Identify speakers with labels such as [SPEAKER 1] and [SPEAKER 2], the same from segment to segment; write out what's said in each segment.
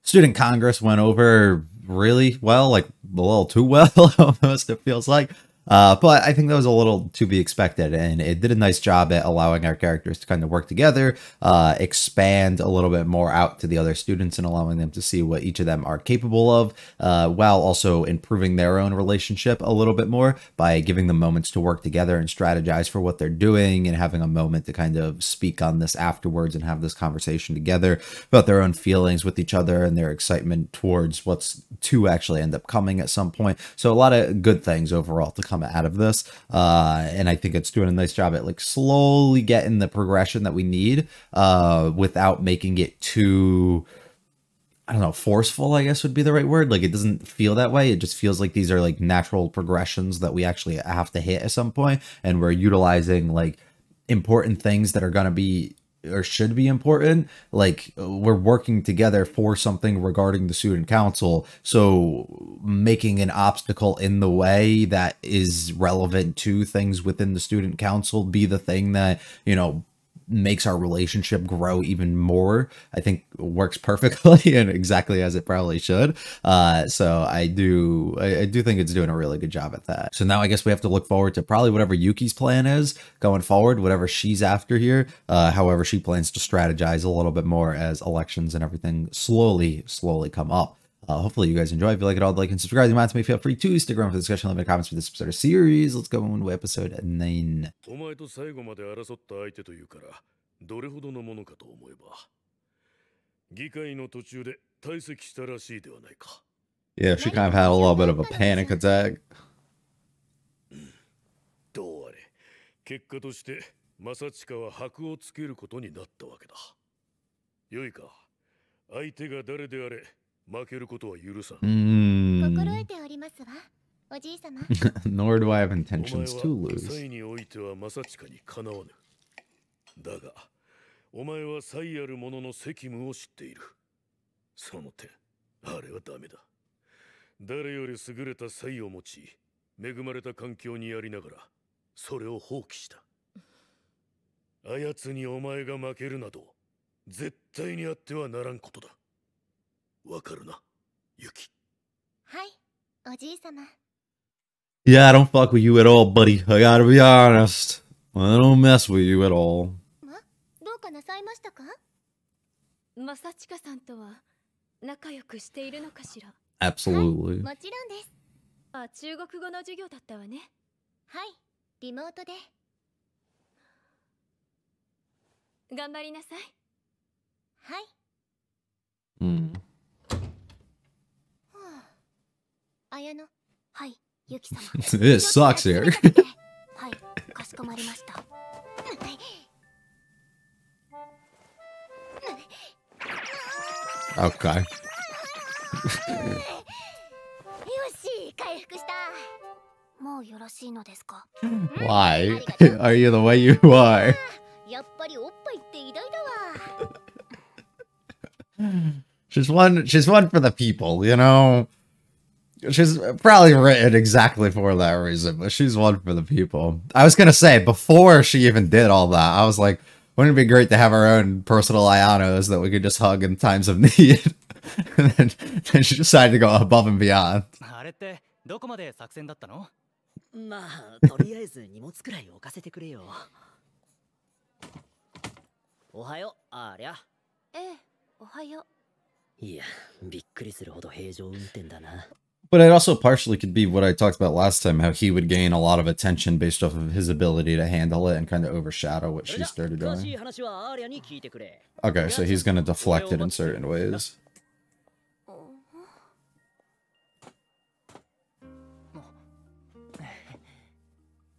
[SPEAKER 1] Student Congress went over really well, like a little too well, almost, it feels like. But I think that was a little to be expected, and it did a nice job at allowing our characters to kind of work together, expand a little bit more out to the other students and allowing them to see what each of them are capable of, while also improving their own relationship a little bit more by giving them moments to work together and strategize for what they're doing and having a moment to kind of speak on this afterwards and have this conversation together about their own feelings with each other and their excitement towards what's to actually end up coming at some point. So a lot of good things overall to come out of this, and I think it's doing a nice job at like slowly getting the progression that we need, without making it too, I don't know, forceful, I guess would be the right word. Like, it doesn't feel that way. It just feels like these are like natural progressions that we actually have to hit at some point, and we're utilizing like important things that are going to be or should be important. Like, we're working together for something regarding the student council, so making an obstacle in the way that is relevant to things within the student council be the thing that, you know, makes our relationship grow even more, I think works perfectly and exactly as it probably should. So I do think it's doing a really good job at that. So now I guess we have to look forward to probably whatever Yuki's plan is going forward, whatever she's after here, however she plans to strategize a little bit more as elections and everything slowly come up. Hopefully you guys enjoy. If you like it all, like and subscribe. Mind to me, feel free to stick around for the discussion, leave comments for this episode of series. Let's go into episode 9.
[SPEAKER 2] お前と最後まで争った相手というからどれほどのものかと思えば議会の途中で退席したらしいではないか。
[SPEAKER 1] Yeah, she kind of had a little bit of a panic attack.
[SPEAKER 2] どうあれ結果として正親は箔をつけることになったわけだ。よいか、相手が誰であれ負けることは許さん。
[SPEAKER 3] 心得ておりますわ、おじい様。
[SPEAKER 1] Nor do I have intentions to
[SPEAKER 2] お前は
[SPEAKER 1] lose.
[SPEAKER 2] 際においては正親にかなわぬ。だが、お前は才ある者の責務を知っている。その点、あれはダメだ。誰より優れた才を持ち、恵まれた環境にありながら、それを放棄した。あやつにお前が負けるなど、絶対にあってはならんことだ。わかるな、ユキ。
[SPEAKER 3] はい、おじい様。
[SPEAKER 1] Yeah, I don't fuck with you at all, buddy. I gotta be honest. I don't mess with you at all.
[SPEAKER 3] どうかなさいましたか？
[SPEAKER 4] 正親さんとは仲良くしているのかしら？
[SPEAKER 1] Absolutely.
[SPEAKER 3] もちろんです。
[SPEAKER 4] あ、中国語の授業だったわね。
[SPEAKER 3] はい、リモートで。
[SPEAKER 4] 頑張りなさい。
[SPEAKER 3] はい。綾乃。はい、ユキ様。
[SPEAKER 1] It sucks here.
[SPEAKER 3] はい、かしこまりました。
[SPEAKER 1] Okay.
[SPEAKER 3] よし、回復した。もうよろしいのですか？
[SPEAKER 1] Why are you the way you are?
[SPEAKER 3] やっぱりおっぱいって偉大だわ。
[SPEAKER 1] She's one for the people, you know. She's probably written exactly for that reason, but she's one for the people. I was gonna say, before she even did all that, I was like, wouldn't it be great to have our own personal Ayanos that we could just hug in times of need? And then she decided to go above and beyond.
[SPEAKER 5] あれってどこまで作戦だったの？
[SPEAKER 6] まあ、とりあえず荷物くらい置かせてくれよ。おはよう、ありゃ。
[SPEAKER 3] ええ、おはよう。
[SPEAKER 6] いや、びっくりするほど平常運転だな。
[SPEAKER 1] But it also partially could be what I talked about last time, how he would gain a lot of attention based off of his ability to handle it and kind of overshadow what she started doing. Okay, so he's going to deflect it in certain ways.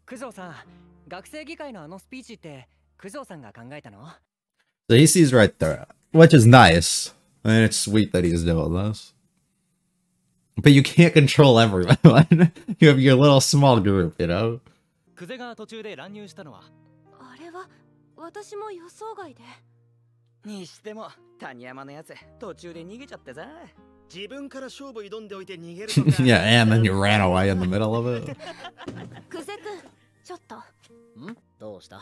[SPEAKER 5] 九条さん、学生議会のあのスピーチって九条さんが考えたの？
[SPEAKER 1] So he sees right there, which is nice. And it's sweet that he's doing this. But you can't control everyone. You have your little small group, you know?
[SPEAKER 5] クゼが途中で乱入したのは？
[SPEAKER 4] あれは私も予想外で。
[SPEAKER 5] にしても谷山のやつ途中で逃げちゃってさ。
[SPEAKER 6] 自分から勝負挑んでおいて逃げるとか。
[SPEAKER 1] Yeah, and then you ran away in the middle of it.
[SPEAKER 3] クゼ君、ちょっと。
[SPEAKER 6] ん？どうした？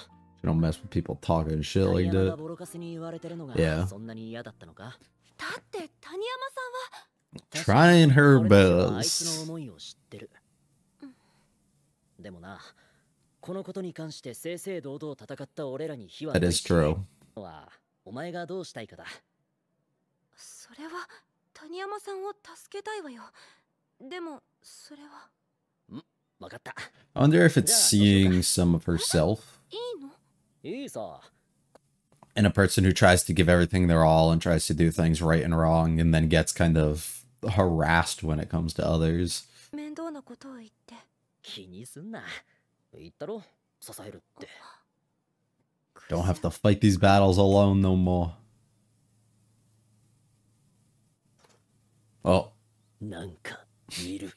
[SPEAKER 1] You don't mess with people talking shit like that. Yeah.
[SPEAKER 6] そんなに嫌だったのか？
[SPEAKER 4] だって谷山さんは
[SPEAKER 1] Trying her
[SPEAKER 6] 俺たちはあいつの
[SPEAKER 1] best.
[SPEAKER 6] 思いを知ってる。でもな、このことに関して正々堂々戦った俺らに非は
[SPEAKER 1] That
[SPEAKER 6] ない
[SPEAKER 1] is
[SPEAKER 6] し
[SPEAKER 1] true.
[SPEAKER 6] はお前がどうしたいかだ。
[SPEAKER 4] それは谷山さんを助けたいわよ。でもそれは
[SPEAKER 6] わかった。
[SPEAKER 1] I wonder if it's seeing some of herself
[SPEAKER 4] いいの？
[SPEAKER 6] いいさ。
[SPEAKER 1] in a person who tries to give everything their all and tries to do things right and wrong and then gets kind of harassed when it comes to others.
[SPEAKER 4] 面倒なことを言って。
[SPEAKER 6] 気にすんな。言ったろ、支えるって。
[SPEAKER 1] Don't have to fight these battles alone no more. Oh.
[SPEAKER 6] なんかいる。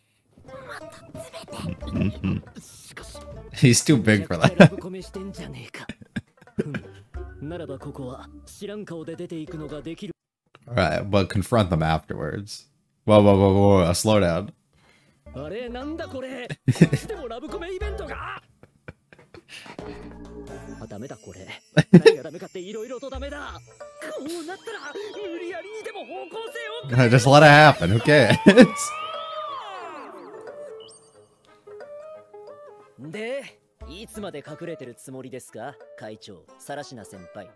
[SPEAKER 1] He's too big for
[SPEAKER 6] ラ
[SPEAKER 1] that.
[SPEAKER 6] ブコメしてんじゃねえか。ならばここは知らん顔で出ていくのができる。
[SPEAKER 1] Alright, but confront them afterwards. Whoa, whoa, whoa, whoa, whoa, slow down.
[SPEAKER 6] あれなんだこれ。こっちでもラブコメイベントが。あ、ダメだこれ。何がダメかっていろいろとダメだ。こうなったら無理やりにでも方向性を。
[SPEAKER 1] Just let it happen, who cares?
[SPEAKER 6] で、いつまで隠れてるつもりですか、会長、サラシナ先輩。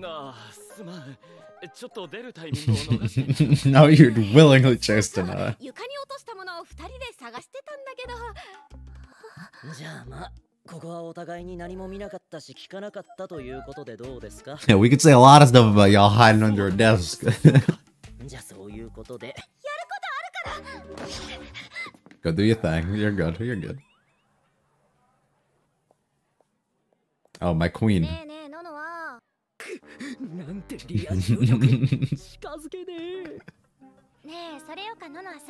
[SPEAKER 7] ああ、すまん。ちょっと出るタイミングを逃して。
[SPEAKER 1] No, you'd willingly chose to not.
[SPEAKER 4] 床に落としたものを二人で探してたんだけど。
[SPEAKER 6] じゃあまあ、ここはお互いに何も見なかったし聞かなかったということでどうですか。
[SPEAKER 1] Yeah, we could say a lot of stuff about y'all hiding under a desk.
[SPEAKER 6] じゃあそういうことで。
[SPEAKER 1] Go do your thing. You're good. You're good. Oh, my queen.
[SPEAKER 3] ねえねえノノは
[SPEAKER 6] なんてリア充力。近づけねえ。
[SPEAKER 3] ねえそれよかノノはさ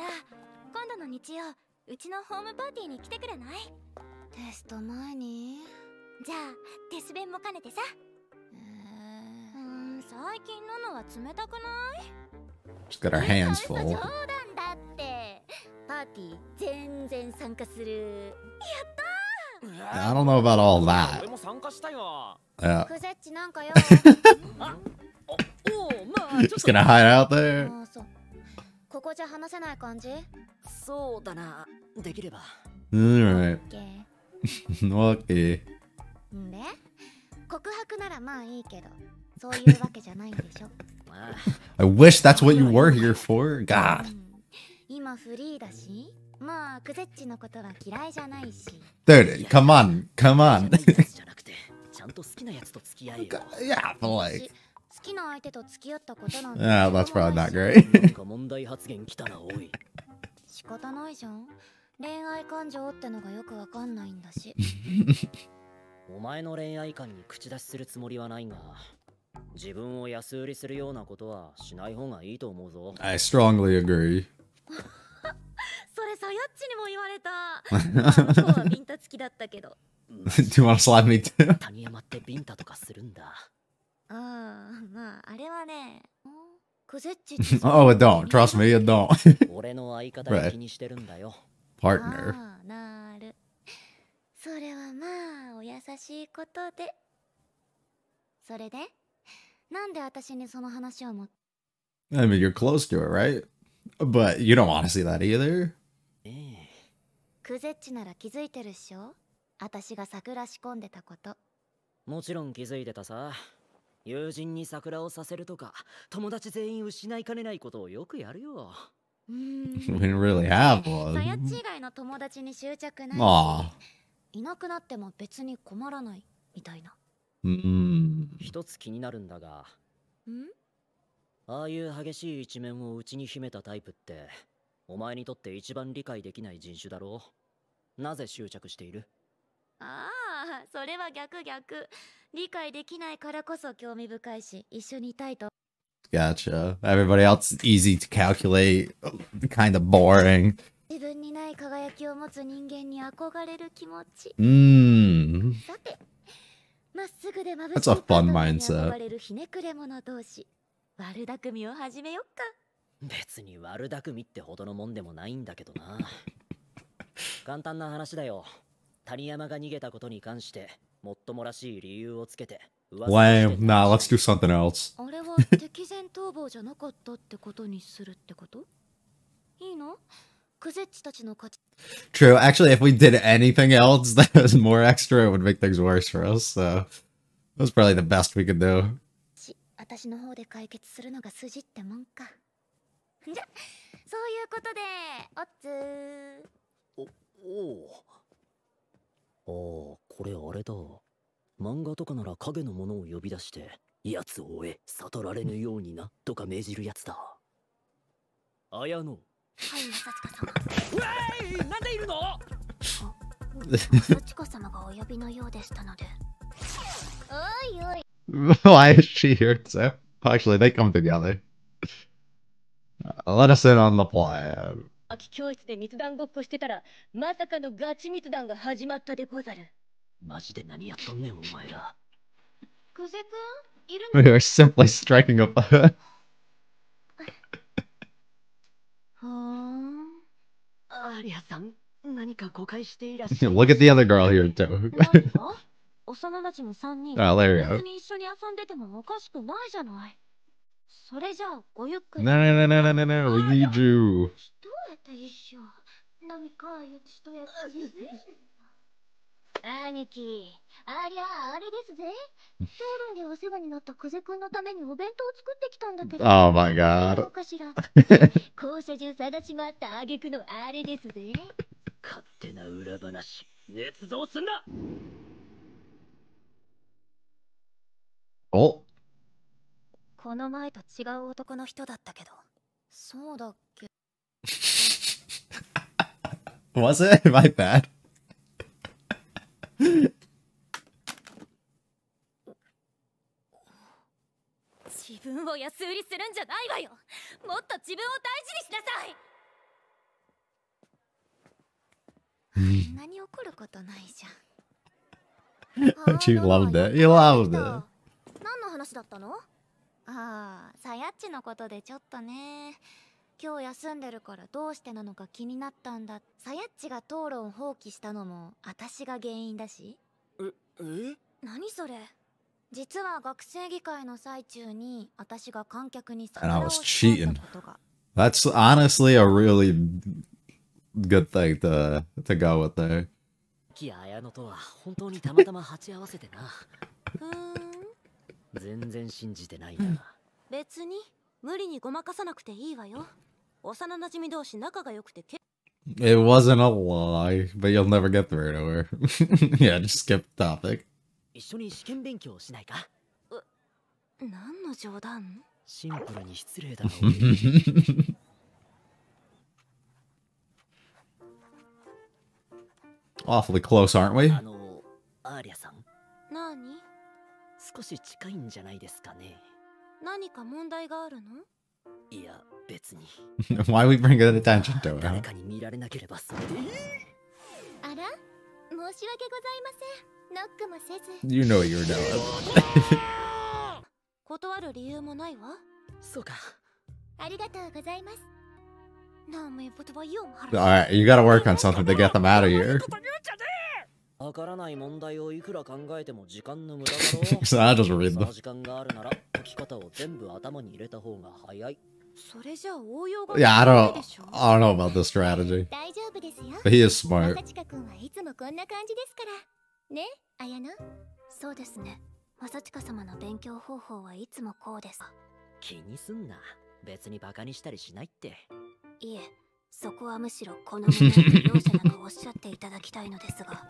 [SPEAKER 3] 今度の日曜うちのホームパーティーに来てくれない？テスト前にじゃあテス弁も兼ねてさ。最近ノノは冷たくない？
[SPEAKER 1] She's got her hands
[SPEAKER 3] 嘘
[SPEAKER 1] full.
[SPEAKER 3] 冗談だってパーティー全然参加する。
[SPEAKER 1] I don't know about all that.
[SPEAKER 7] 俺も参加したいわ。
[SPEAKER 1] Yeah.
[SPEAKER 3] クゼッチなんかよ。
[SPEAKER 6] おお、まあちょっ
[SPEAKER 1] Just
[SPEAKER 6] と。
[SPEAKER 1] gonna hide out there.
[SPEAKER 3] あそうここじゃ話せない感じ？
[SPEAKER 6] そうだな。できれば。
[SPEAKER 1] Alright.
[SPEAKER 3] ケ
[SPEAKER 1] Okay.
[SPEAKER 3] んで告白ならまあいいけどそういうわけじゃないんでしょ。
[SPEAKER 6] まあ
[SPEAKER 1] I wish that's what you were here for. God.
[SPEAKER 3] 今フリーだしまあクゼッチのことは嫌いじゃないし。
[SPEAKER 1] Dude, come on. Come
[SPEAKER 6] じゃ
[SPEAKER 1] on.
[SPEAKER 6] ないやつじゃなくて、ちゃんと好きなやつと付き合えよ。
[SPEAKER 1] Yeah, but like.
[SPEAKER 3] 好きな相手と付き合ったことなんて
[SPEAKER 1] Yeah, that's probably not great.
[SPEAKER 6] なんか問題発言来たな、おい。
[SPEAKER 3] 仕方ないじゃん。恋愛感情ってのがよくわかんないんだし。
[SPEAKER 6] お前の恋愛観に口出しするつもりはないが、自分を安売りするようなことはしない方がいいと思うぞ。
[SPEAKER 1] I strongly agree.
[SPEAKER 3] それさやっちにも言われた。あの子はビンタ付きだったけど。
[SPEAKER 1] Do you want to slap me too?
[SPEAKER 6] 谷山ってビンタとかするんだ。
[SPEAKER 3] ああまああれはね。クゼッチ
[SPEAKER 1] Oh, it don't. Trust me, it don't.
[SPEAKER 6] 俺の相方が気にしてるんだよ。
[SPEAKER 1] Partner.
[SPEAKER 3] ああなる。それはまあお優しいことで。それでなんで私にその話を持って。
[SPEAKER 1] I mean, you're close to it, right? But you don't want to see that either.
[SPEAKER 3] クゼッチなら気づいてるっしょ？私が桜仕込んでたこと。
[SPEAKER 6] もちろん気づいてたさ。友人に桜をさせるとか、友達全員失いかねないことをよくやるよ。
[SPEAKER 1] We didn't really have
[SPEAKER 3] さやっ
[SPEAKER 1] one.
[SPEAKER 3] ち以外の友達に執着ないし。
[SPEAKER 1] Aw.
[SPEAKER 3] いなくなっても別に困らないみたいな。
[SPEAKER 6] 一つ気になるんだが、
[SPEAKER 3] ん？
[SPEAKER 6] ああいう激しい一面を内に秘めたタイプって、お前にとって一番理解できない人種だろう。なぜ執着している？
[SPEAKER 3] ああ、それは逆。理解できないからこそ興味深いし、一緒にいたいと。
[SPEAKER 1] Gotcha. Everybody else easy to calculate. Kind of boring.
[SPEAKER 3] 自分にない輝きを持つ人間に憧れる気持ち。さて、まっすぐで眩しい
[SPEAKER 1] That's a fun
[SPEAKER 3] パートナーに
[SPEAKER 1] mindset.
[SPEAKER 3] 憧れるひねくれ者同士。悪巧みを始めよっか。
[SPEAKER 6] 別に悪巧みってほどのもんでもないんだけどな。簡単な話だよ。谷山が逃げたことに関してもっともらしい理由をつけて
[SPEAKER 1] Lame. Nah, let's do something else.
[SPEAKER 3] あれは敵前逃亡じゃなかったってことにするってこと？いいの？クゼッチたちの勝ち。
[SPEAKER 1] True. Actually, if we did anything else that was more extra, it would make things worse for us. So that's probably the best we could do.
[SPEAKER 3] 私の方で解決するのが筋ってもんか。じゃ、そういうことで、おっつー。
[SPEAKER 6] おお。これあれだ。漫画とかなら影のものを呼び出して、奴を追え、悟られぬようにな、とか命じるやつだ。綾野。
[SPEAKER 3] はい、正親様。
[SPEAKER 7] うわーい、なんでいるの？
[SPEAKER 3] 正親様がお呼びのようでしたので。おいおい。
[SPEAKER 1] Why is she here too? Actually, they come together. Let us in on the plan.
[SPEAKER 8] 空き教室で密談ごっこしてたら、まさかのガチ密談が始まったでござる。
[SPEAKER 6] マジで何やっとんねん、お前ら。
[SPEAKER 3] クゼくん、いる
[SPEAKER 1] We are simply striking up.
[SPEAKER 8] はーん。アリアさん、何か誤解していらっしゃる。
[SPEAKER 1] Look at the other girl here too.
[SPEAKER 8] 何が？幼馴染3人、
[SPEAKER 1] Oh, there you
[SPEAKER 8] 別
[SPEAKER 1] go.
[SPEAKER 8] に一緒に遊んでてもおかしくないじゃない。それじゃあ、ごゆっくり。
[SPEAKER 1] No, no, no, no, no, no, no. We need you.
[SPEAKER 8] どうやって一緒？何か言う人やつ。兄貴、ありゃあれですぜ。討論でお世話になったクゼくんのためにお弁当を作ってきたんだけど。
[SPEAKER 1] Oh my
[SPEAKER 8] ど
[SPEAKER 1] god.
[SPEAKER 8] うかしら。校舎中探し回った挙句のあれですぜ。
[SPEAKER 6] 勝手な裏話、捏造すんな。
[SPEAKER 1] Oh,
[SPEAKER 3] この前と違う男の人だったけど。そうだっけ？
[SPEAKER 1] was it? My bad.
[SPEAKER 4] 自分を安売りするんじゃないわよ。もっと自分を大事にしなさい。
[SPEAKER 3] そんなに怒ることないじゃん。
[SPEAKER 1] You loved it. You loved it.
[SPEAKER 3] 何の話だったの？ああ、さやっちのことでちょっとね。今日休んでるからどうしてなのか気になったんだ。さやっちが討論放棄したのも私が原因だし。何それ？実は学生議会の最中に私が観客に
[SPEAKER 1] And I was cheating. That's honestly a really good thing to go with there.
[SPEAKER 6] キや綾野とは本当にたまたま鉢合わせてな。全然信じてないな。
[SPEAKER 4] 別に無理にごまかさなくていいわよ。幼馴染同士仲が良くて
[SPEAKER 1] It wasn't a lie, but you'll never get through to her. Yeah, just skip the topic.
[SPEAKER 6] 一緒に試験勉強しないか？
[SPEAKER 4] 何の冗談？
[SPEAKER 6] シンプルに失礼だろ。
[SPEAKER 1] Awfully close, aren't we?
[SPEAKER 6] アーリャさん。
[SPEAKER 4] 何？
[SPEAKER 6] 少し近いんじゃないですかね。
[SPEAKER 4] 何か問題があるの？
[SPEAKER 6] いや、別に。
[SPEAKER 1] Why we bring attention to
[SPEAKER 6] 誰
[SPEAKER 1] it?
[SPEAKER 6] かに見られなければそれでいい。
[SPEAKER 3] あら？申し訳ございません。ノックもせず。
[SPEAKER 1] You know what you're doing.
[SPEAKER 4] 断る理由もないわ。
[SPEAKER 6] そうか。
[SPEAKER 3] ありがとうございます。
[SPEAKER 1] Alright, you gotta work on something to get them out of here.
[SPEAKER 6] わからない問題をいくら考えても時間の無駄だろ
[SPEAKER 1] So I just read
[SPEAKER 6] う。
[SPEAKER 1] them.
[SPEAKER 6] 時間があるなら解き方を全部頭に入れた方が早い。
[SPEAKER 4] それじゃ応用が
[SPEAKER 1] Yeah, I
[SPEAKER 4] ない
[SPEAKER 1] don't
[SPEAKER 4] でしょ。
[SPEAKER 1] I don't know about this strategy.
[SPEAKER 3] 大丈夫ですよ。
[SPEAKER 1] But he is smart.
[SPEAKER 3] まさちかくんはいつもこんな感じですから。ね、綾乃。
[SPEAKER 4] そうですね。まさちか様の勉強方法はいつもこうです。
[SPEAKER 6] 気にすんな。別にバカにしたりしないって。
[SPEAKER 4] いえ、そこはむしろこの旨に容赦なくおっしゃっていただきたいのですが。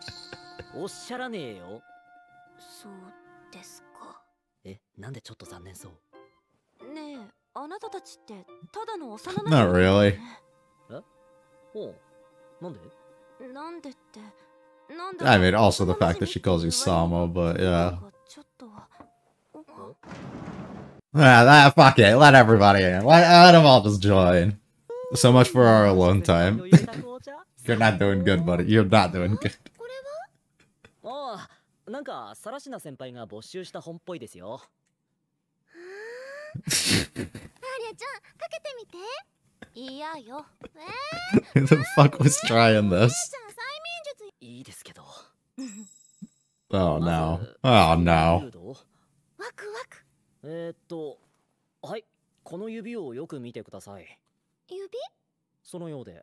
[SPEAKER 6] おっしゃらねえよ。
[SPEAKER 4] そうですか。
[SPEAKER 6] え、なんでちょっと残念そう？
[SPEAKER 4] ねえ、あなたたちってただの幼馴
[SPEAKER 1] Not
[SPEAKER 4] 染
[SPEAKER 1] really.
[SPEAKER 6] え？ほう。なんで？
[SPEAKER 4] なんでって。なんで
[SPEAKER 1] I mean, also the fact that she calls you Samo, but yeah.
[SPEAKER 4] ちょっと。
[SPEAKER 1] Fuck it. Let everybody in. Let them all just join. So much for our alone time. You're not doing good, buddy. You're not doing good.
[SPEAKER 6] ああ、なんかサラシナ先輩が募集した本っぽいですよ。
[SPEAKER 3] アーリャちゃん、かけてみて。
[SPEAKER 4] 嫌よ。
[SPEAKER 1] Who the fuck was trying this?
[SPEAKER 6] いいですけど。
[SPEAKER 1] Oh no. Oh no.
[SPEAKER 6] この指をよく見てください。
[SPEAKER 4] 指？
[SPEAKER 6] そのようで。
[SPEAKER 3] わ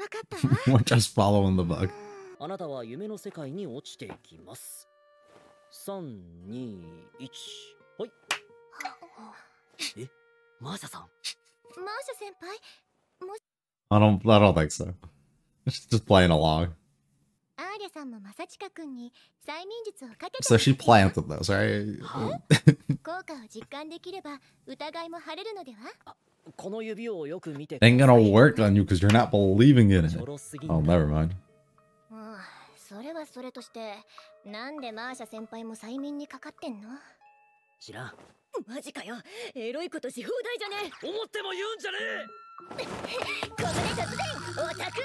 [SPEAKER 3] かったわ。
[SPEAKER 1] We're just following the bug.
[SPEAKER 6] あなたは夢の世界に落ちていきます。3、2、1。はい。え、マーシャさん。
[SPEAKER 3] マーシャ先輩、
[SPEAKER 1] I don't think so. Just playing along.
[SPEAKER 3] アーリャさんもマサチカ君に催眠術をかけて
[SPEAKER 1] So she planted those, right?
[SPEAKER 3] 効果を実感できれば疑いも晴れるのでは？
[SPEAKER 6] この指をよく見てください。
[SPEAKER 1] Ain't gonna work on you because you're not believing in it.
[SPEAKER 6] ちょろすぎんだ。
[SPEAKER 1] Oh, never mind.
[SPEAKER 3] それはそれとして、なんでマーシャ先輩も催眠にかかってんの？
[SPEAKER 6] 知らん。
[SPEAKER 4] マジかよ、エロいことし放題じゃね
[SPEAKER 7] 思っても言うんじゃねえ。
[SPEAKER 3] ここで突然オタク大喜利。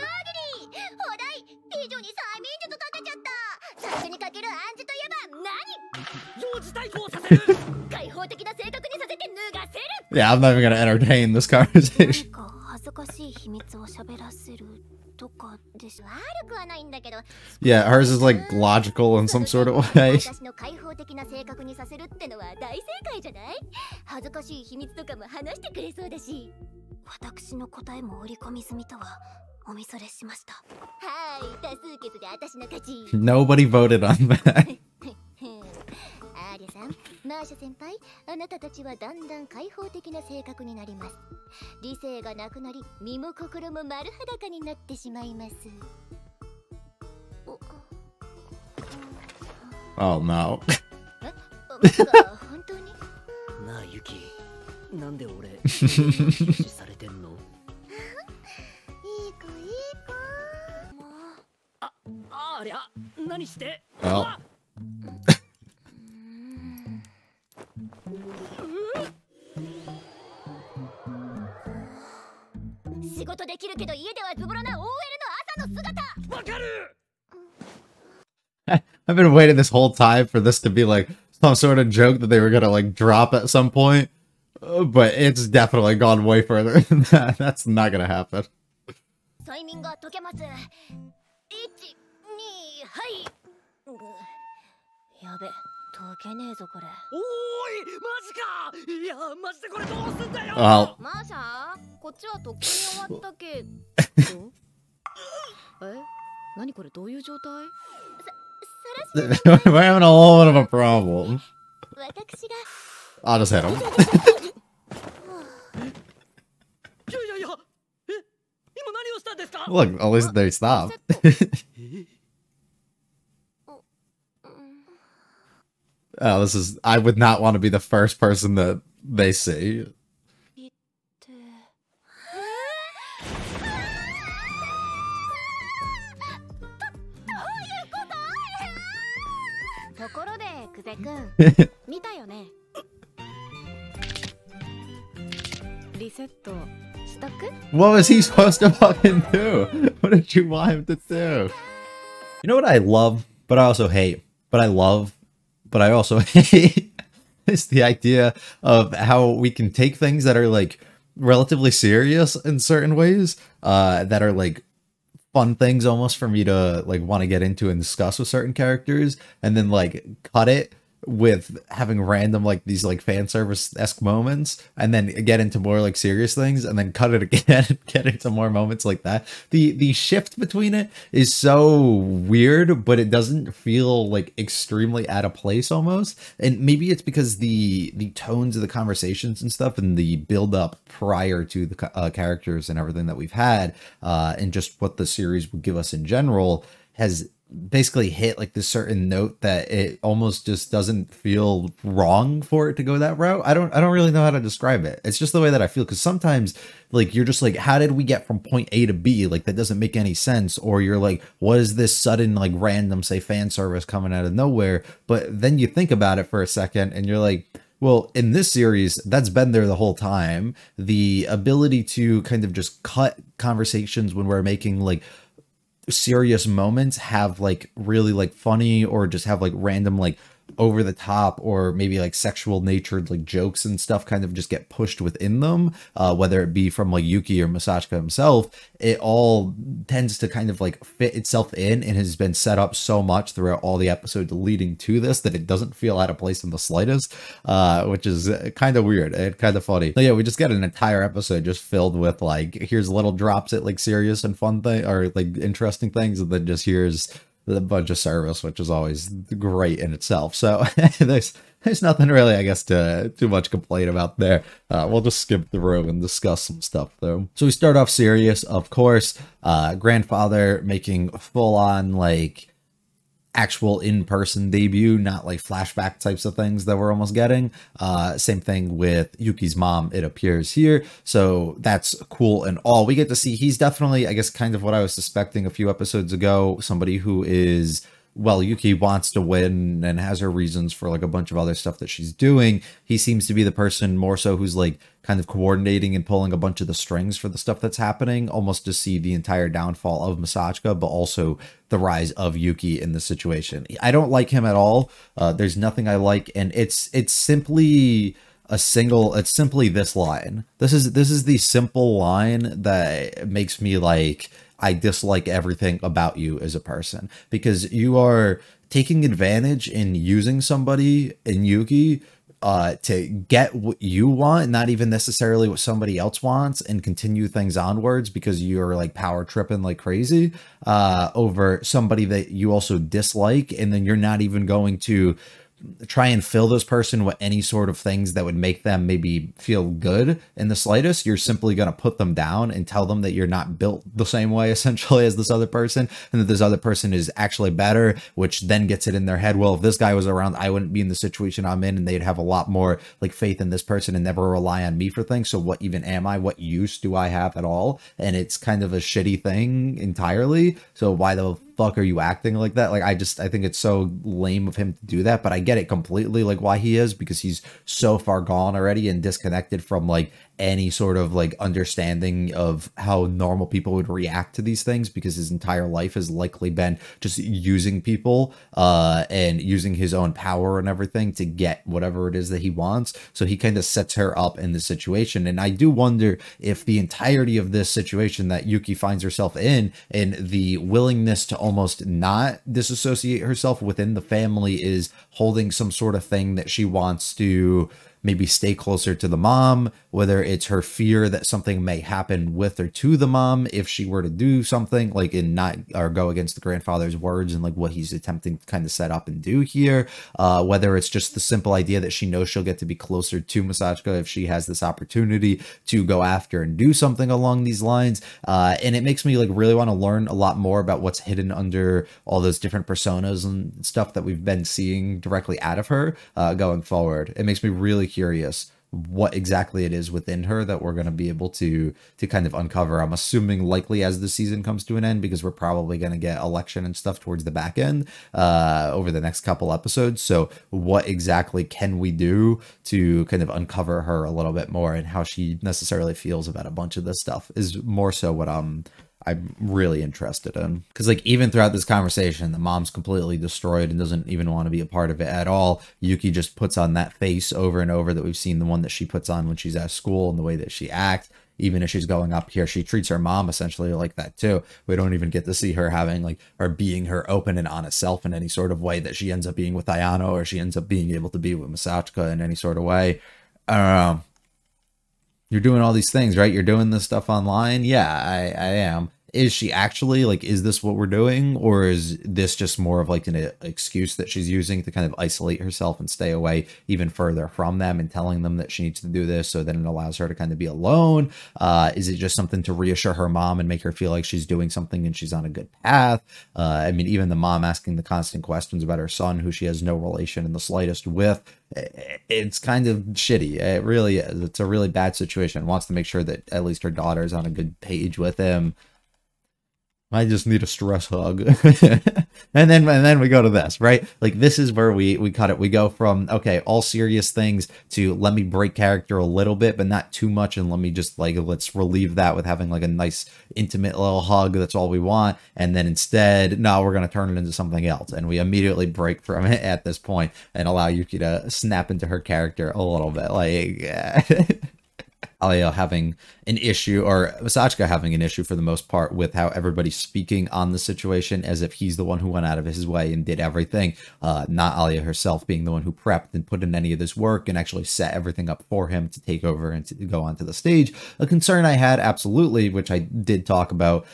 [SPEAKER 3] お題、美女に催眠術かけちゃった。最初にかける暗示といえば何？
[SPEAKER 7] 幼児対抗させる。
[SPEAKER 3] 開放的な性格にさせて脱がせる。
[SPEAKER 1] Yeah, I'm not even gonna entertain this conversation.
[SPEAKER 3] なんか恥ずかしい秘密を喋らせるとかです。悪くはないんだけど。
[SPEAKER 1] Yeah, hers is like logical in some sort of way.
[SPEAKER 3] 私の開放的な性格にさせるってのは大正解じゃない？恥ずかしい秘密とかも話してくれそうだし。私の答えも織り込み済みとはおみそれしました。はい、多数決で私の勝ち。
[SPEAKER 1] Nobody voted on that.
[SPEAKER 3] アーリャさん、マーシャ先輩、あなたたちはだんだん開放的な性格になります。理性がなくなり、身も心も丸裸になってしまいます。
[SPEAKER 1] Oh no.
[SPEAKER 3] 僕が本当に？
[SPEAKER 6] なあユキ、なんで俺無視されてんの？
[SPEAKER 3] いい子いい子。
[SPEAKER 6] ありゃ、何して？
[SPEAKER 1] Oh.
[SPEAKER 3] 仕事できるけど家ではズボラな OL の朝の姿。
[SPEAKER 7] わかる。
[SPEAKER 1] I've been waiting this whole time for this to be like some sort of joke that they were gonna like drop at some point. But it's definitely gone way further than that. That's not gonna happen.
[SPEAKER 3] 催眠が解けます。1、2、はい。やべ、解けねえぞこれ。
[SPEAKER 7] おーい、マジか。いや、マジでこれどうすんだよ。
[SPEAKER 1] Well,
[SPEAKER 4] マーシャ、こっちはとっくに終わったけど。え、何これどういう状態？
[SPEAKER 1] we're having a little bit of a problem.
[SPEAKER 3] 私が
[SPEAKER 1] I'll just hit him.
[SPEAKER 7] いやいやいや。え、今何をしたんですか？
[SPEAKER 1] Look, at least they stopped. Oh, this is. I would not want to be the first person that they see.
[SPEAKER 3] ところでクゼくん見たよね。リセットしとく？
[SPEAKER 1] What was he supposed to fucking do? What did you want him to do? You know what I love, but I also hate. But I love, but I also hate. It's the idea of how we can take things that are like relatively serious in certain ways, that are like fun things almost for me to like want to get into and discuss with certain characters, and then like cut it with having random like these like fan service-esque moments, and then get into more like serious things, and then cut it again and get into more moments like that. The shift between it is so weird, but it doesn't feel like extremely out of place almost. And maybe it's because the tones of the conversations and stuff and the build up prior to the characters and everything that we've had, and just what the series would give us in general has basically hit like this certain note that it almost just doesn't feel wrong for it to go that route. I don't really know how to describe it. It's just the way that I feel, because sometimes like you're just like, how did we get from point A to B? Like that doesn't make any sense. Or you're like, what is this sudden like random say fan service coming out of nowhere? But then you think about it for a second and you're like, well, in this series, that's been there the whole time. The ability to kind of just cut conversations when we're making like serious moments, have like really like funny or just have like random like over the top or maybe like sexual natured like jokes and stuff kind of just get pushed within them, whether it be from like Yuki or Masachika himself, it all tends to kind of like fit itself in and has been set up so much throughout all the episodes leading to this that it doesn't feel out of place in the slightest, which is kind of weird and kind of funny. So yeah, we just get an entire episode just filled with like, here's little drops at like serious and fun thing or like interesting things, and then just here's a bunch of service, which is always great in itself. So there's nothing really, I guess, to too much complain about there. We'll just skip through and discuss some stuff though. So we start off serious, of course. Grandfather making full on like actual in-person debut, not like flashback types of things that we're almost getting. Same thing with Yuki's mom, it appears here, so that's cool and all. We get to see he's definitely, I guess, kind of what I was suspecting a few episodes ago, somebody who is, well, Yuki wants to win and has her reasons for like a bunch of other stuff that she's doing. He seems to be the person more so who's like kind of coordinating and pulling a bunch of the strings for the stuff that's happening, almost to see the entire downfall of Masachika, but also the rise of Yuki in the situation. I don't like him at all. There's nothing I like, and it's simply it's simply this line. This is the simple line that makes me like, I dislike everything about you as a person, because you are taking advantage in using somebody in Yuki to get what you want, not even necessarily what somebody else wants, and continue things onwards because you're like power tripping like crazy over somebody that you also dislike, and then you're not even going to try and fill this person with any sort of things that would make them maybe feel good in the slightest. You're simply going to put them down and tell them that you're not built the same way essentially as this other person, and that this other person is actually better, which then gets it in their head, well, if this guy was around, I wouldn't be in the situation I'm in, and they'd have a lot more like faith in this person and never rely on me for things. So what even am I? What use do I have at all? And it's kind of a shitty thing entirely. So why the fuck are you acting like that? Like, I think it's so lame of him to do that, but I get it completely, like why he is, because he's so far gone already and disconnected from like any sort of like understanding of how normal people would react to these things, because his entire life has likely been just using people and using his own power and everything to get whatever it is that he wants. So he kind of sets her up in this situation, and I do wonder if the entirety of this situation that Yuki finds herself in, and the willingness to almost not disassociate herself within the family, is holding some sort of thing that she wants to maybe stay closer to the mom, whether it's her fear that something may happen with or to the mom if she were to do something like and not or go against the grandfather's words and like what he's attempting to kind of set up and do here, whether it's just the simple idea that she knows she'll get to be closer to Masachika if she has this opportunity to go after and do something along these lines. And it makes me like really want to learn a lot more about what's hidden under all those different personas and stuff that we've been seeing directly out of her going forward. It makes me really curious what exactly it is within her that we're going to be able to kind of uncover. I'm assuming likely as the season comes to an end, because we're probably going to get election and stuff towards the back end over the next couple episodes. So what exactly can we do to kind of uncover her a little bit more, and how she necessarily feels about a bunch of this stuff is more so what I'm really interested in. Because like even throughout this conversation, the mom's completely destroyed and doesn't even want to be a part of it at all. Yuki just puts on that face over and over that we've seen, the one that she puts on when she's at school, and the way that she acts. Even if she's going up here, she treats her mom essentially like that too. We don't even get to see her having like, or being her open and honest self in any sort of way that she ends up being with Ayano, or she ends up being able to be with Masachika in any sort of way. I don't know. You're doing all these things, right? You're doing this stuff online. Yeah, I am. Is she actually like, is this what we're doing? Or is this just more of like an excuse that she's using to kind of isolate herself and stay away even further from them, and telling them that she needs to do this so then it allows her to kind of be alone? Is it just something to reassure her mom and make her feel like she's doing something and she's on a good path? I mean, even the mom asking the constant questions about her son, who she has no relation in the slightest with, it's kind of shitty. It really is. It's a really bad situation. Wants to make sure that at least her daughter's on a good page with him. I just need a stress hug. And then we go to this, right? Like, this is where we cut it. We go from, okay, all serious things to let me break character a little bit, but not too much, and let me just, like, let's relieve that with having like a nice intimate little hug. That's all we want. And then instead, no, we're going to turn it into something else, and we immediately break from it at this point and allow Yuki to snap into her character a little bit. Like Alya having an issue, or Masachka having an issue for the most part, with how everybody's speaking on the situation as if he's the one who went out of his way and did everything, not Alya herself being the one who prepped and put in any of this work and actually set everything up for him to take over and to go onto the stage. A concern I had, absolutely, which I did talk about,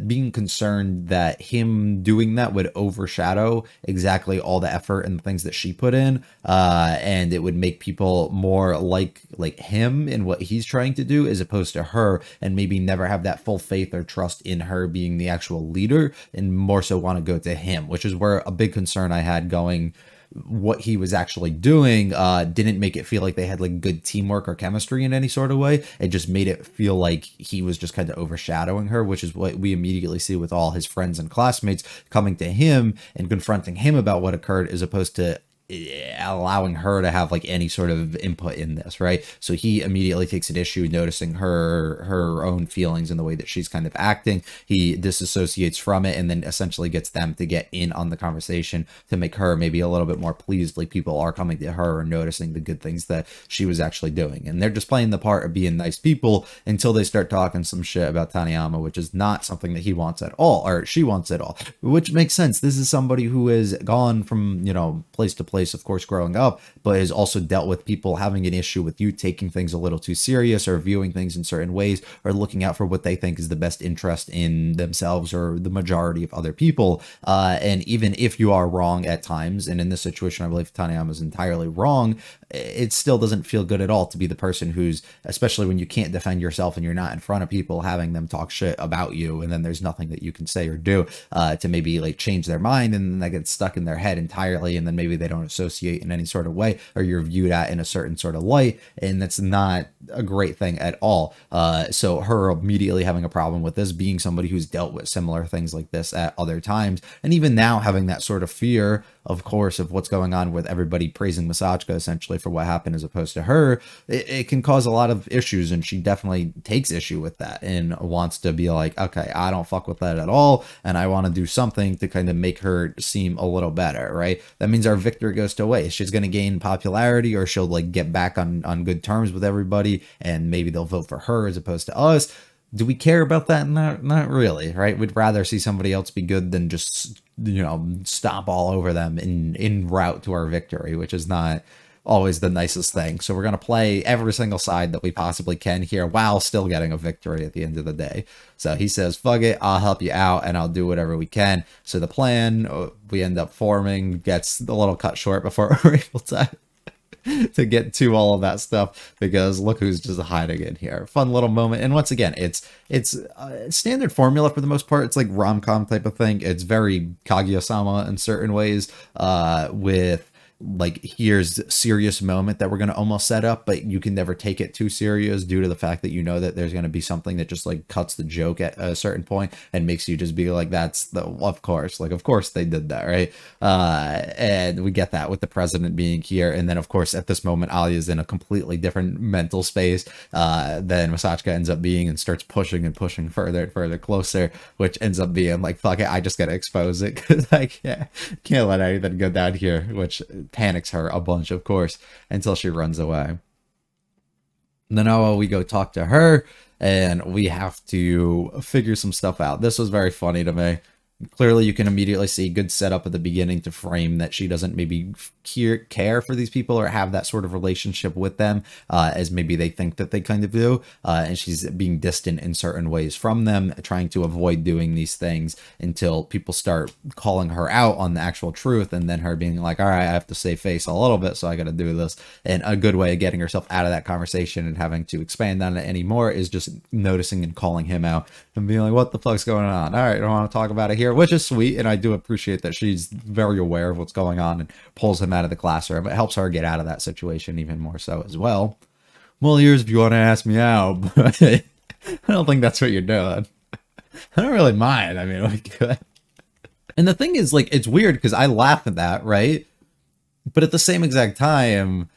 [SPEAKER 1] being concerned that him doing that would overshadow exactly all the effort and the things that she put in, and it would make people more like him in what he's trying to do, as opposed to her, and maybe never have that full faith or trust in her being the actual leader, and more so want to go to him, which is where a big concern I had going. What he was actually doing didn't make it feel like they had like good teamwork or chemistry in any sort of way. It just made it feel like he was just kind of overshadowing her, which is what we immediately see with all his friends and classmates coming to him and confronting him about what occurred, as opposed to allowing her to have like any sort of input in this, right? So he immediately takes an issue noticing her own feelings and the way that she's kind of acting. He disassociates from it and then essentially gets them to get in on the conversation to make her maybe a little bit more pleased, like people are coming to her and noticing the good things that she was actually doing. And they're just playing the part of being nice people until they start talking some shit about Taniyama, which is not something that he wants at all, or she wants at all, which makes sense. This is somebody who has gone from, you know, place to place, of course, growing up, but has also dealt with people having an issue with you taking things a little too serious, or viewing things in certain ways, or looking out for what they think is the best interest in themselves or the majority of other people. And even if you are wrong at times, and in this situation I believe Taniyama is entirely wrong, it still doesn't feel good at all to be the person who's, especially when you can't defend yourself and you're not in front of people, having them talk shit about you, and then there's nothing that you can say or do to maybe like change their mind, and then that gets stuck in their head entirely, and then maybe they don't associate in any sort of way, or you're viewed at in a certain sort of light, and that's not a great thing at all. So her immediately having a problem with this, being somebody who's dealt with similar things like this at other times, and even now having that sort of fear, of course, of what's going on with everybody praising Masachka essentially for what happened as opposed to her, it can cause a lot of issues, and she definitely takes issue with that and wants to be like, okay, I don't fuck with that at all, and I want to do something to kind of make her seem a little better, right? That means our victory goes to waste. She's going to gain popularity, or she'll like get back on good terms with everybody, and maybe they'll vote for her as opposed to us. Do we care about that? Not really, right? We'd rather see somebody else be good than just, you know, stomp all over them in route to our victory, which is not always the nicest thing. So we're going to play every single side that we possibly can here while still getting a victory at the end of the day. So he says, fuck it, I'll help you out and I'll do whatever we can. So the plan we end up forming gets a little cut short before we're able to get to all of that stuff, because look who's just hiding in here. Fun little moment. And once again, it's standard formula for the most part. It's like rom-com type of thing. It's very Kaguya-sama in certain ways, with like, here's a serious moment that we're going to almost set up, but you can never take it too serious due to the fact that you know that there's going to be something that just like cuts the joke at a certain point and makes you just be like, that's the, of course, like, of course they did that, right? And we get that with the president being here. And then of course at this moment Alya's in a completely different mental space than Masachka ends up being, and starts pushing and pushing further and further closer, which ends up being like, fuck it, I just gotta expose it, because I can't let anything go down here, which panics her a bunch, of course, until she runs away. And then we go talk to her, and we have to figure some stuff out. This was very funny to me. Clearly, you can immediately see good setup at the beginning to frame that she doesn't maybe care for these people or have that sort of relationship with them as maybe they think that they kind of do. And she's being distant in certain ways from them, trying to avoid doing these things until people start calling her out on the actual truth. And then her being like, all right, I have to save face a little bit, so I got to do this. And a good way of getting herself out of that conversation and having to expand on it anymore is just noticing and calling him out and being like, what the fuck's going on? All right, I don't want to talk about it here, which is sweet. And I do appreciate that she's very aware of what's going on and pulls him out of the classroom. It helps her get out of that situation even more so as well. Well, here's if you want to ask me out, but I don't think that's what you're doing. I don't really mind. I mean, we could. And the thing is, like, it's weird because I laugh at that, right? But at the same exact time,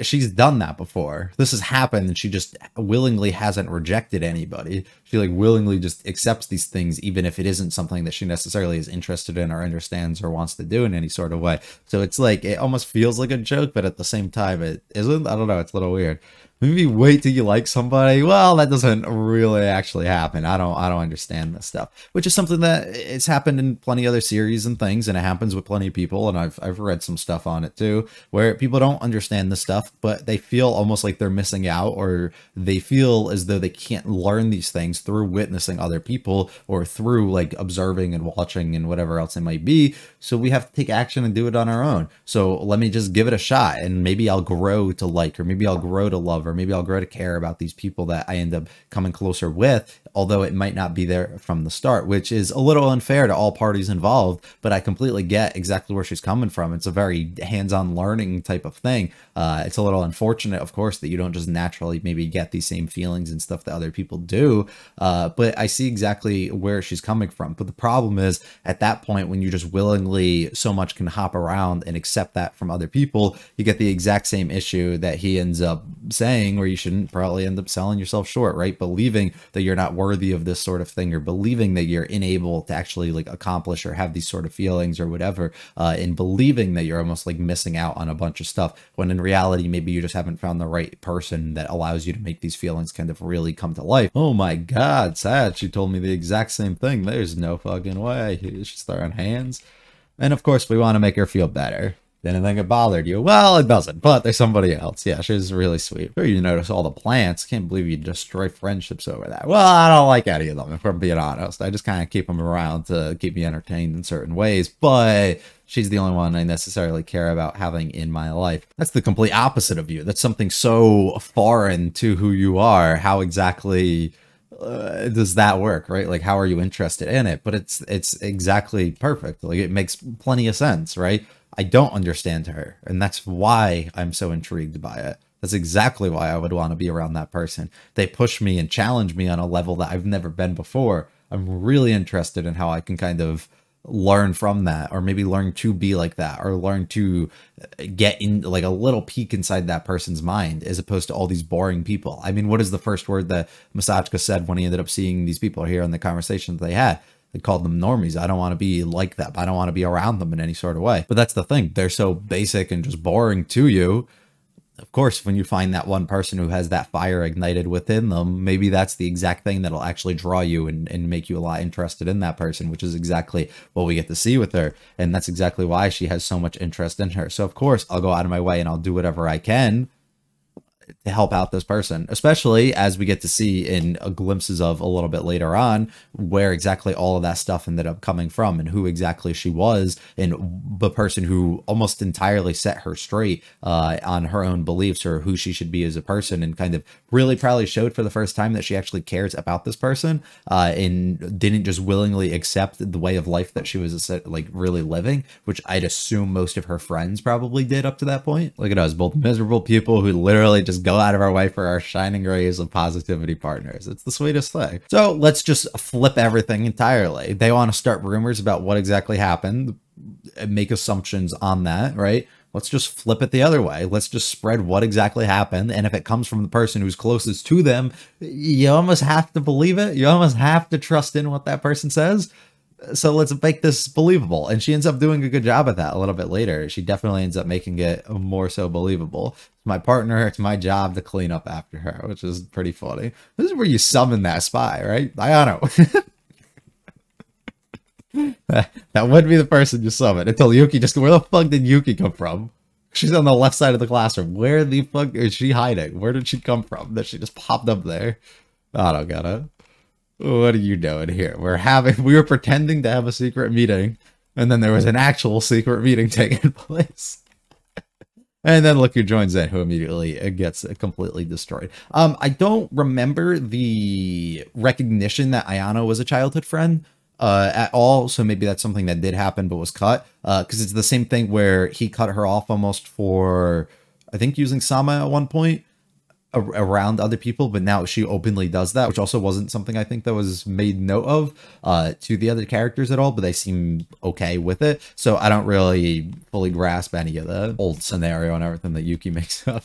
[SPEAKER 1] she's done that before. This has happened, and she just willingly hasn't rejected anybody. She like willingly just accepts these things, even if it isn't something that she necessarily is interested in or understands or wants to do in any sort of way. So it's like, it almost feels like a joke, but at the same time, it isn't. I don't know. It's a little weird. Maybe wait till you like somebody. Well, that doesn't really actually happen. I don't understand this stuff, which is something that it's happened in plenty of other series and things, and it happens with plenty of people. And I've read some stuff on it too, where people don't understand this stuff, but they feel almost like they're missing out, or they feel as though they can't learn these things through witnessing other people or through like observing and watching and whatever else it might be. So we have to take action and do it on our own. So let me just give it a shot, and maybe I'll grow to like, or maybe I'll grow to love, or maybe I'll grow to care about these people that I end up coming closer with, although it might not be there from the start, which is a little unfair to all parties involved. But I completely get exactly where she's coming from. It's a very hands-on learning type of thing. It's a little unfortunate, of course, that you don't just naturally maybe get these same feelings and stuff that other people do. But I see exactly where she's coming from. But the problem is, at that point, when you just willingly so much can hop around and accept that from other people, you get the exact same issue that he ends up saying, where you shouldn't probably end up selling yourself short, right? Believing that you're not worthy of this sort of thing, or believing that you're unable to actually like accomplish or have these sort of feelings or whatever, and believing that you're almost like missing out on a bunch of stuff, when in reality, maybe you just haven't found the right person that allows you to make these feelings kind of really come to life. Oh my God, sad. She told me the exact same thing. There's no fucking way. She's throwing hands. And of course, we want to make her feel better. Didn't think it bothered you. Well, it doesn't, but there's somebody else. Yeah, she's really sweet. Sure, you notice all the plants. Can't believe you destroy friendships over that. Well, I don't like any of them, if I'm being honest. I just kind of keep them around to keep me entertained in certain ways, but she's the only one I necessarily care about having in my life. That's the complete opposite of you. That's something so foreign to who you are. How exactly does that work, right? Like, how are you interested in it? But it's exactly perfect. Like, it makes plenty of sense, right? I don't understand her, and that's why I'm so intrigued by it. That's exactly why I would want to be around that person. They push me and challenge me on a level that I've never been before. I'm really interested in how I can kind of learn from that, or maybe learn to be like that, or learn to get in like a little peek inside that person's mind, as opposed to all these boring people. I mean, what is the first word that Masachika said when he ended up seeing these people here in the conversation that they had? They called them normies. I don't want to be like them. I don't want to be around them in any sort of way. But that's the thing. They're so basic and just boring to you. Of course, when you find that one person who has that fire ignited within them, maybe that's the exact thing that'll actually draw you and make you a lot interested in that person, which is exactly what we get to see with her. And that's exactly why she has so much interest in her. So of course, I'll go out of my way and I'll do whatever I can to help out this person, especially as we get to see in glimpses of a little bit later on where exactly all of that stuff ended up coming from, and who exactly she was, and the person who almost entirely set her straight on her own beliefs, or who she should be as a person, and kind of really probably showed for the first time that she actually cares about this person, and didn't just willingly accept the way of life that she was like really living, which I'd assume most of her friends probably did up to that point. Look at us, both miserable people who literally just go out of our way for our shining rays of positivity partners. It's the sweetest thing. So let's just flip everything entirely. They want to start rumors about what exactly happened, make assumptions on that, right? Let's just flip it the other way. Let's just spread what exactly happened. And if it comes from the person who's closest to them, you almost have to believe it. You almost have to trust in what that person says. So let's make this believable. And she ends up doing a good job at that a little bit later. She definitely ends up making it more so believable. It's my partner, it's my job to clean up after her, which is pretty funny. This is where you summon that spy, right? I don't know. That would be the person you summon until Yuki just, where the fuck did Yuki come from? She's on the left side of the classroom. Where the fuck is she hiding? Where did she come from that she just popped up there? I don't get it. What are you doing here? We were pretending to have a secret meeting, and then there was an actual secret meeting taking place. And then look who joins in, who immediately gets completely destroyed. I don't remember the recognition that Ayano was a childhood friend at all, so maybe that's something that did happen but was cut, because it's the same thing where he cut her off almost for, I think, using Sama at one point. around other people, but now she openly does that, which also wasn't something I think that was made note of to the other characters at all, but they seem okay with it. So I don't really fully grasp any of the old scenario and everything that Yuki makes up.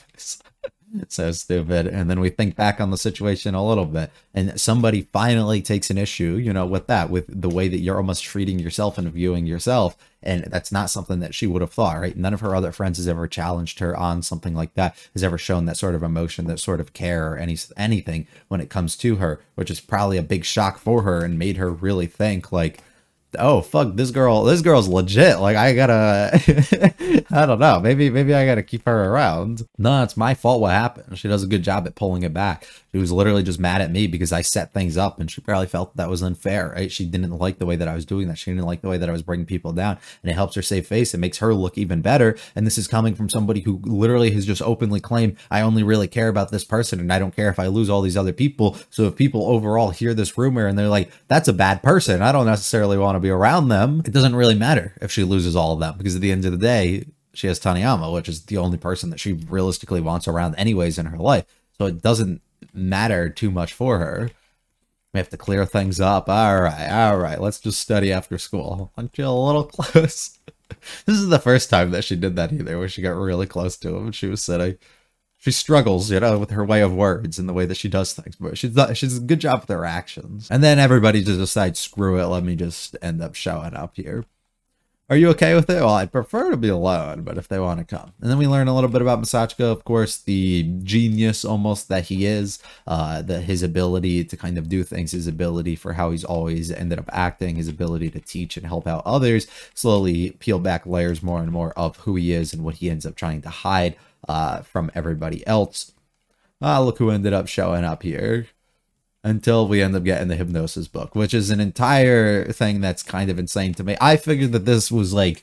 [SPEAKER 1] So stupid. And then we think back on the situation a little bit, and somebody finally takes an issue, you know, with that, with the way that you're almost treating yourself and viewing yourself. And that's not something that she would have thought, right? None of her other friends has ever challenged her on something like that, has ever shown that sort of emotion, that sort of care, or anything when it comes to her, which is probably a big shock for her and made her really think like, oh fuck, this girl's legit. Like, I gotta I don't know, maybe I gotta keep her around. No, it's my fault what happened. She does a good job at pulling it back. She was literally just mad at me because I set things up, and she probably felt that was unfair, right? She didn't like the way that I was doing that. She didn't like the way that I was bringing people down, and it helps her save face. It makes her look even better. And this is coming from somebody who literally has just openly claimed, I only really care about this person, and I don't care if I lose all these other people. So if people overall hear this rumor and they're like, that's a bad person, I don't necessarily want to be around them, it doesn't really matter if she loses all of them, because at the end of the day, she has Taniyama, which is the only person that she realistically wants around anyways in her life. So it doesn't matter too much for her. We have to clear things up. All right, let's just study after school. Aren't you a little close? This is the first time that she did that either, where she got really close to him and she was sitting. She struggles, you know, with her way of words and the way that she does things, but she's a good job with her actions. And then everybody just decides, screw it, let me just end up showing up here. Are you okay with it? Well, I'd prefer to be alone, but if they want to come. And then we learn a little bit about Masachika, of course, the genius almost that he is, his ability to kind of do things, his ability for how he's always ended up acting, his ability to teach and help out others, slowly peel back layers more and more of who he is and what he ends up trying to hide from everybody else. Look who ended up showing up here. Until we end up getting the Hypnosis book, which is an entire thing that's kind of insane to me. I figured that this was like,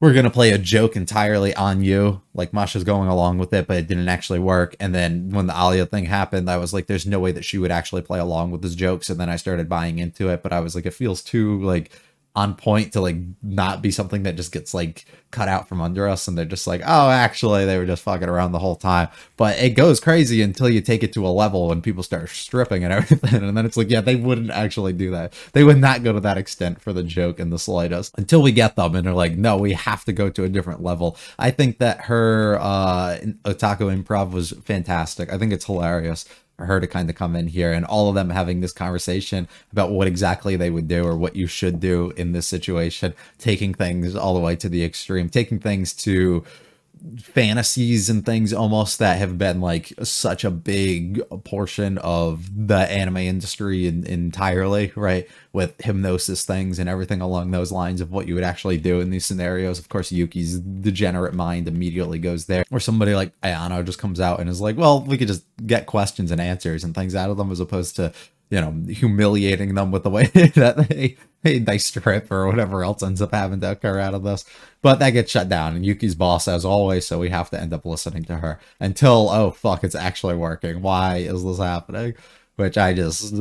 [SPEAKER 1] we're going to play a joke entirely on you. Like, Masha's going along with it, but it didn't actually work. And then when the Alya thing happened, I was like, there's no way that she would actually play along with his jokes. And then I started buying into it, but I was like, it feels too, like, on point to, like, not be something that just gets, like, cut out from under us, and they're just like, oh, actually, they were just fucking around the whole time. But it goes crazy until you take it to a level when people start stripping and everything, and then it's like, yeah, they wouldn't actually do that. They would not go to that extent for the joke in the slightest, until we get them, and they're like, no, we have to go to a different level. I think that her otaku improv was fantastic. I think it's hilarious for her to kind of come in here and all of them having this conversation about what exactly they would do or what you should do in this situation, taking things all the way to the extreme, taking things to fantasies and things almost that have been like such a big portion of the anime industry entirely, right? With hypnosis things and everything along those lines of what you would actually do in these scenarios. Of course, Yuki's degenerate mind immediately goes there, or somebody like Ayano just comes out and is like, well, we could just get questions and answers and things out of them, as opposed to, you know, humiliating them with the way that they strip or whatever else ends up having to occur out of this. But that gets shut down, and Yuki's boss as always, so we have to end up listening to her until, oh fuck, it's actually working. Why is this happening? Which I just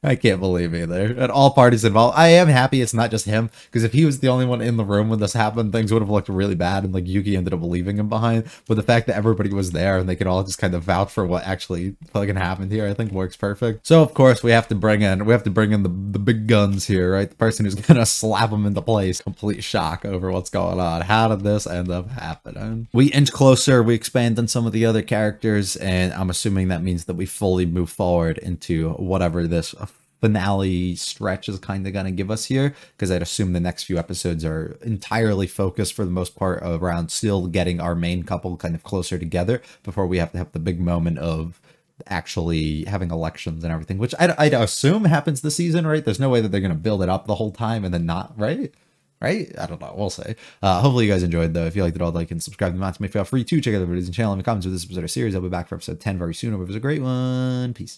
[SPEAKER 1] I can't believe either. And all parties involved. I am happy it's not just him, because if he was the only one in the room when this happened, things would have looked really bad, and like Yuki ended up leaving him behind. But the fact that everybody was there and they could all just kind of vouch for what actually fucking happened here, I think works perfect. So of course we have to bring in the big guns here, right? The person who's gonna slap him into place. Complete shock over what's going on. How did this end up happening? We inch closer, we expand on some of the other characters, and I'm assuming that means that we fully move forward into whatever this finale stretch is kind of going to give us here, because I'd assume the next few episodes are entirely focused for the most part around still getting our main couple kind of closer together before we have to have the big moment of actually having elections and everything, which I'd assume happens this season, right? There's no way that they're going to build it up the whole time and then not, right? Right? I don't know. We'll see. Hopefully you guys enjoyed, though. If you liked it all, like and subscribe to me. Feel free to check out the videos and channel in the comments of this episode or series. I'll be back for episode 10 very soon. Hope it was a great one. Peace.